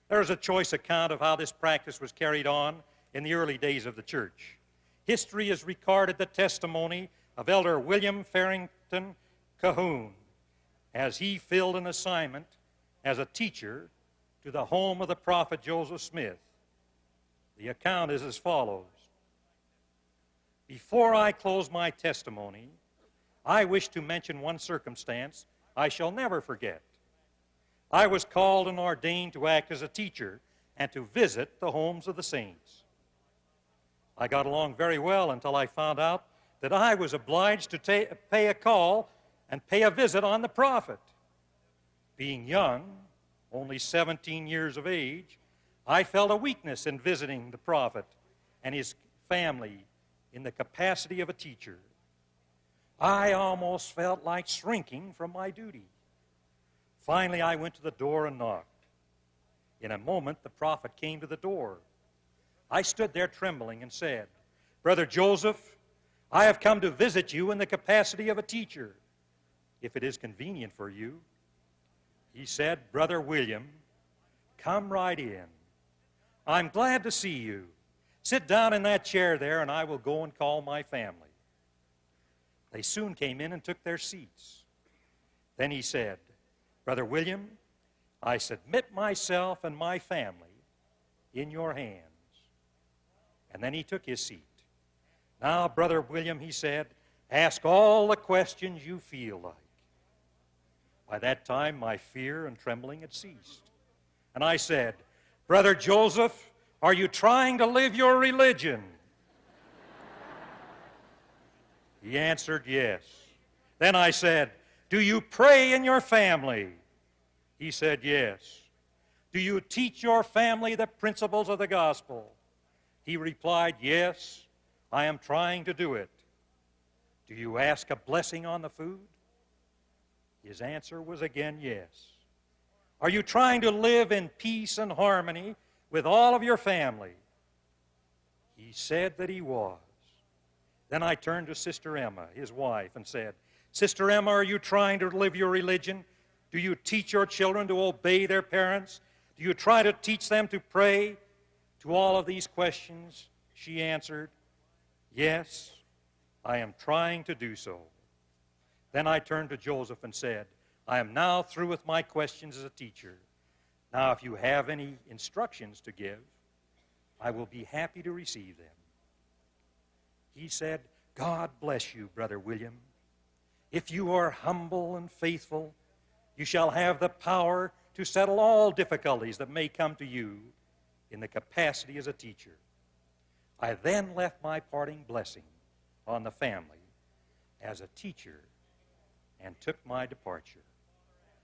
There is a choice account of how this practice was carried on in the early days of the church. History has recorded the testimony of Elder William Farrington Cahoon as he filled an assignment as a teacher to the home of the prophet Joseph Smith. The account is as follows. Before I close my testimony, I wish to mention one circumstance I shall never forget. I was called and ordained to act as a teacher and to visit the homes of the saints. I got along very well until I found out that I was obliged to pay a call and pay a visit on the prophet. Being young, only 17 years of age, I felt a weakness in visiting the prophet and his family in the capacity of a teacher. I almost felt like shrinking from my duty. Finally, I went to the door and knocked. In a moment, the prophet came to the door. I stood there trembling and said, "Brother Joseph, I have come to visit you in the capacity of a teacher, if it is convenient for you." He said, "Brother William, come right in. I'm glad to see you. Sit down in that chair there, and I will go and call my family." They soon came in and took their seats. Then he said, "Brother William, I submit myself and my family in your hands." And then he took his seat. "Now, Brother William," he said, "ask all the questions you feel like." By that time, my fear and trembling had ceased. And I said, "Brother Joseph, are you trying to live your religion?" He answered, "Yes." Then I said, "Do you pray in your family?" He said, "Yes." "Do you teach your family the principles of the gospel?" He replied, "Yes, I am trying to do it." "Do you ask a blessing on the food?" His answer was again, "Yes." "Are you trying to live in peace and harmony with all of your family?" He said that he was. Then I turned to Sister Emma, his wife, and said, "Sister Emma, are you trying to live your religion? Do you teach your children to obey their parents? Do you try to teach them to pray?" To all of these questions, she answered, "Yes, I am trying to do so." Then I turned to Joseph and said, "I am now through with my questions as a teacher. Now, if you have any instructions to give, I will be happy to receive them." He said, "God bless you, Brother William. If you are humble and faithful, you shall have the power to settle all difficulties that may come to you in the capacity as a teacher." I then left my parting blessing on the family as a teacher and took my departure.